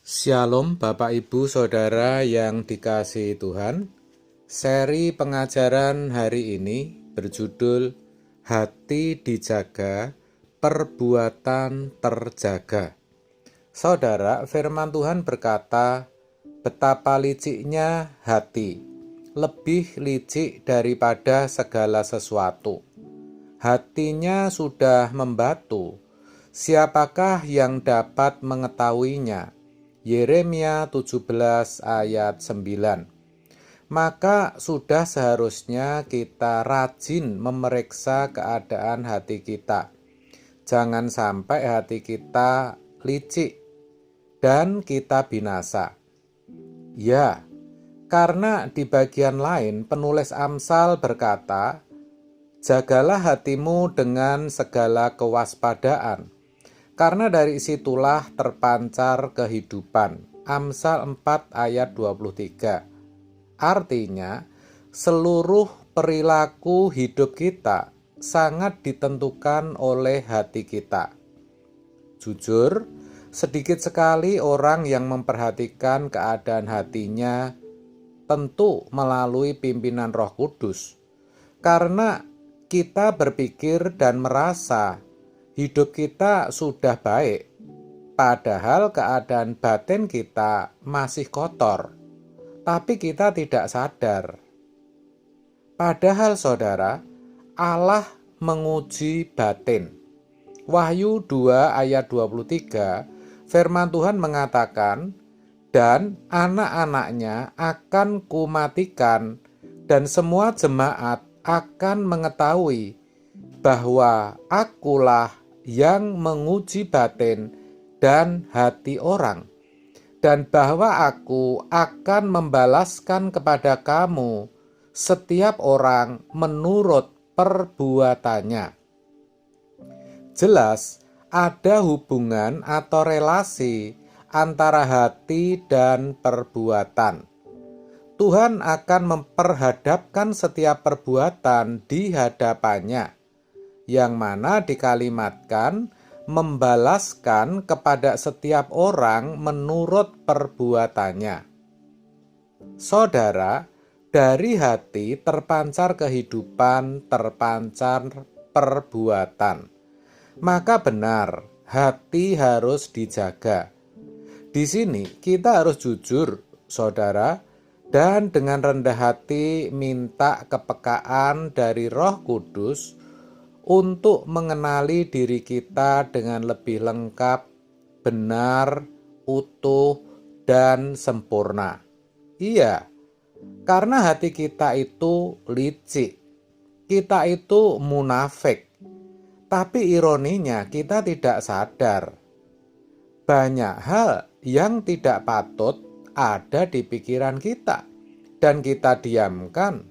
Shalom Bapak Ibu Saudara yang dikasihi Tuhan. Seri pengajaran hari ini berjudul Hati Dijaga, Perbuatan Terjaga. Saudara, firman Tuhan berkata, betapa liciknya hati, lebih licik daripada segala sesuatu. Hatinya sudah membatu, siapakah yang dapat mengetahuinya? Yeremia 17 ayat 9. Maka sudah seharusnya kita rajin memeriksa keadaan hati kita. Jangan sampai hati kita licik dan kita binasa. Ya, karena di bagian lain penulis Amsal berkata, jagalah hatimu dengan segala kewaspadaan, karena dari situlah terpancar kehidupan. Amsal 4 ayat 23. Artinya, seluruh perilaku hidup kita sangat ditentukan oleh hati kita. Jujur, sedikit sekali orang yang memperhatikan keadaan hatinya, tentu melalui pimpinan Roh Kudus. Karena kita berpikir dan merasa hidup kita sudah baik, padahal keadaan batin kita masih kotor, tapi kita tidak sadar. Padahal saudara, Allah menguji batin. Wahyu 2 ayat 23, firman Tuhan mengatakan, dan anak-anaknya akan kumatikan, dan semua jemaat akan mengetahui bahwa akulah yang menguji batin dan hati orang, dan bahwa aku akan membalaskan kepada kamu setiap orang menurut perbuatannya. Jelas ada hubungan atau relasi antara hati dan perbuatan. Tuhan akan memperhadapkan setiap perbuatan di hadapannya, yang mana dikalimatkan membalaskan kepada setiap orang menurut perbuatannya. Saudara, dari hati terpancar kehidupan, terpancar perbuatan. Maka benar, hati harus dijaga. Di sini kita harus jujur, saudara, dan dengan rendah hati minta kepekaan dari Roh Kudus untuk mengenali diri kita dengan lebih lengkap, benar, utuh, dan sempurna. Iya, karena hati kita itu licik, kita itu munafik, tapi ironinya kita tidak sadar. Banyak hal yang tidak patut ada di pikiran kita, dan kita diamkan.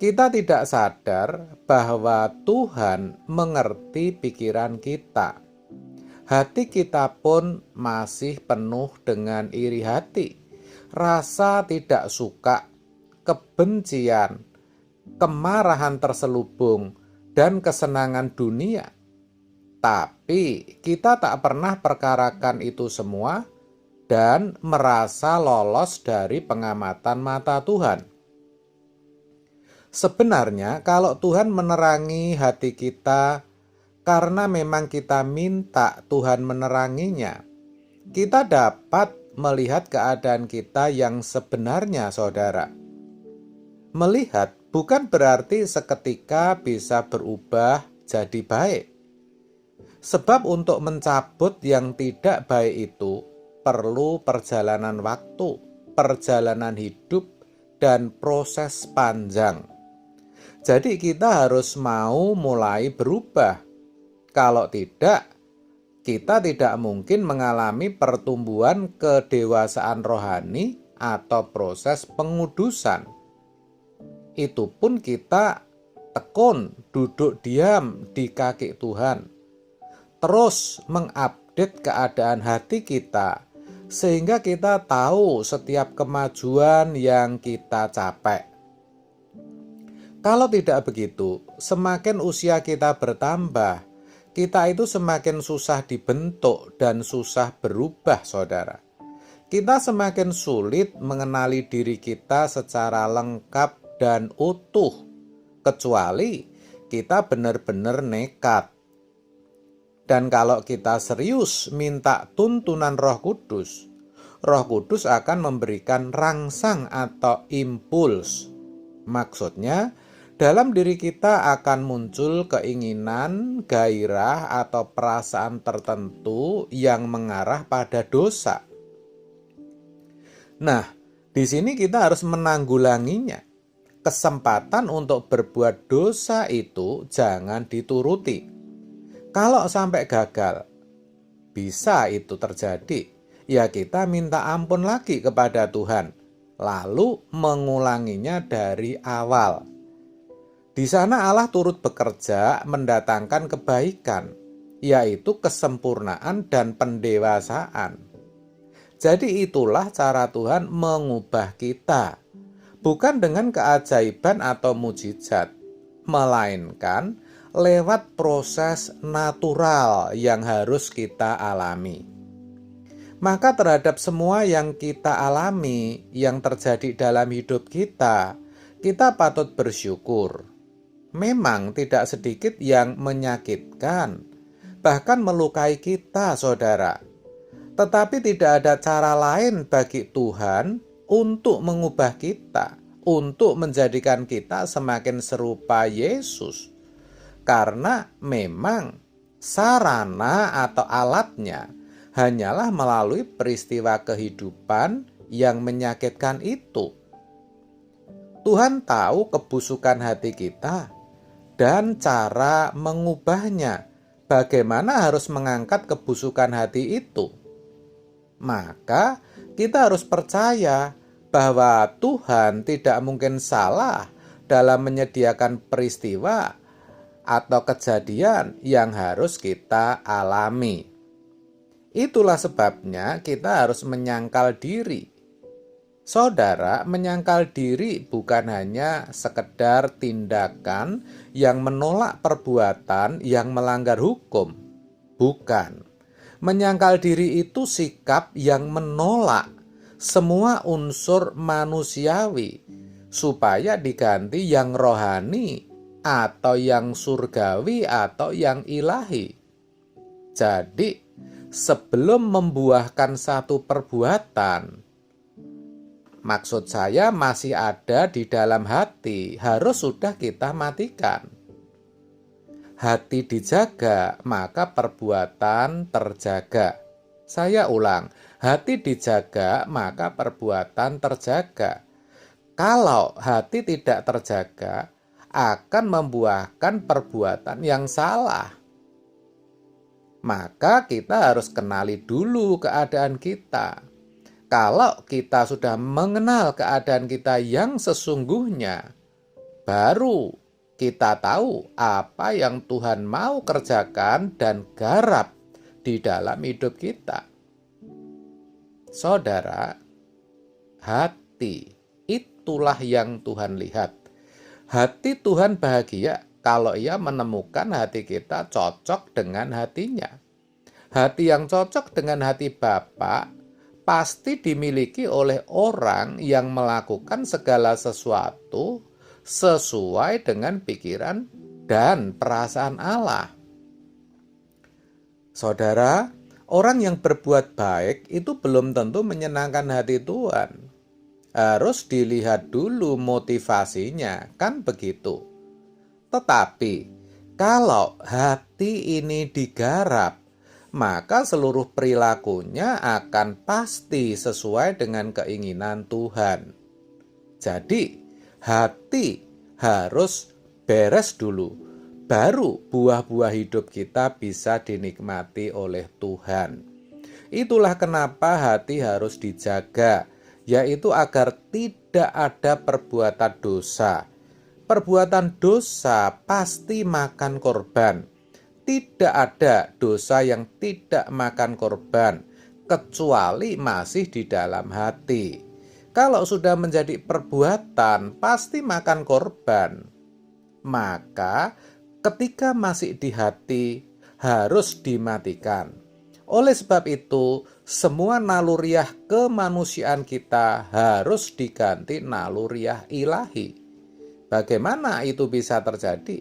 Kita tidak sadar bahwa Tuhan mengerti pikiran kita. Hati kita pun masih penuh dengan iri hati, rasa tidak suka, kebencian, kemarahan terselubung, dan kesenangan dunia. Tapi kita tak pernah perkarakan itu semua dan merasa lolos dari pengamatan mata Tuhan. Sebenarnya kalau Tuhan menerangi hati kita, karena memang kita minta Tuhan meneranginya, kita dapat melihat keadaan kita yang sebenarnya, saudara. Melihat bukan berarti seketika bisa berubah jadi baik. Sebab untuk mencabut yang tidak baik itu perlu perjalanan waktu, perjalanan hidup, dan proses panjang. Jadi kita harus mau mulai berubah. Kalau tidak, kita tidak mungkin mengalami pertumbuhan kedewasaan rohani atau proses pengudusan. Itu pun kita tekun, duduk diam di kaki Tuhan, terus mengupdate keadaan hati kita, sehingga kita tahu setiap kemajuan yang kita capai. Kalau tidak begitu, semakin usia kita bertambah, kita itu semakin susah dibentuk dan susah berubah, saudara. kita semakin sulit mengenali diri kita secara lengkap dan utuh, kecuali kita benar-benar nekat. Dan kalau kita serius minta tuntunan Roh Kudus akan memberikan rangsang atau impuls. Maksudnya, dalam diri kita akan muncul keinginan, gairah, atau perasaan tertentu yang mengarah pada dosa. Nah, di sini kita harus menanggulanginya. Kesempatan untuk berbuat dosa itu jangan dituruti. Kalau sampai gagal, bisa itu terjadi. Ya kita minta ampun lagi kepada Tuhan, lalu mengulanginya dari awal. Di sana Allah turut bekerja mendatangkan kebaikan, yaitu kesempurnaan dan pendewasaan. Jadi itulah cara Tuhan mengubah kita, bukan dengan keajaiban atau mujizat, melainkan lewat proses natural yang harus kita alami. Maka terhadap semua yang kita alami, yang terjadi dalam hidup kita patut bersyukur. Memang tidak sedikit yang menyakitkan, bahkan melukai kita, saudara. Tetapi tidak ada cara lain bagi Tuhan untuk mengubah kita, untuk menjadikan kita semakin serupa Yesus. Karena memang sarana atau alatnya hanyalah melalui peristiwa kehidupan yang menyakitkan itu. Tuhan tahu kebusukan hati kita dan cara mengubahnya. Bagaimana harus mengangkat kebusukan hati itu? Maka kita harus percaya bahwa Tuhan tidak mungkin salah dalam menyediakan peristiwa atau kejadian yang harus kita alami. Itulah sebabnya kita harus menyangkal diri. Saudara, menyangkal diri bukan hanya sekedar tindakan yang menolak perbuatan yang melanggar hukum. Bukan. Menyangkal diri itu sikap yang menolak semua unsur manusiawi supaya diganti yang rohani atau yang surgawi atau yang ilahi. Jadi, sebelum membuahkan satu perbuatan, maksud saya masih ada di dalam hati, harus sudah kita matikan. Hati dijaga, maka perbuatan terjaga. Saya ulang, hati dijaga, maka perbuatan terjaga. Kalau hati tidak terjaga, akan membuahkan perbuatan yang salah. Maka kita harus kenali dulu keadaan kita. Kalau kita sudah mengenal keadaan kita yang sesungguhnya, baru kita tahu apa yang Tuhan mau kerjakan dan garap di dalam hidup kita. Saudara, hati itulah yang Tuhan lihat. Hati Tuhan bahagia kalau ia menemukan hati kita cocok dengan hatinya. Hati yang cocok dengan hati Bapa pasti dimiliki oleh orang yang melakukan segala sesuatu sesuai dengan pikiran dan perasaan Allah. Saudara, orang yang berbuat baik itu belum tentu menyenangkan hati Tuhan. Harus dilihat dulu motivasinya, kan begitu. Tetapi, kalau hati ini digarap, maka seluruh perilakunya akan pasti sesuai dengan keinginan Tuhan. Jadi, hati harus beres dulu, baru buah-buah hidup kita bisa dinikmati oleh Tuhan. Itulah kenapa hati harus dijaga, yaitu agar tidak ada perbuatan dosa. Perbuatan dosa pasti makan korban. Tidak ada dosa yang tidak makan korban, kecuali masih di dalam hati. Kalau sudah menjadi perbuatan, pasti makan korban. Maka ketika masih di hati, harus dimatikan. Oleh sebab itu, semua naluriah kemanusiaan kita harus diganti naluriah ilahi. Bagaimana itu bisa terjadi?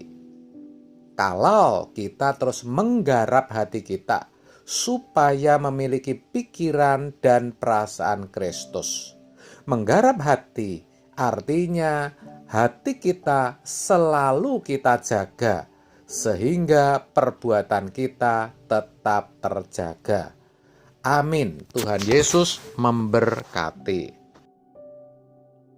Kalau kita terus menggarap hati kita supaya memiliki pikiran dan perasaan Kristus. Menggarap hati artinya hati kita selalu kita jaga sehingga perbuatan kita tetap terjaga. Amin. Tuhan Yesus memberkati.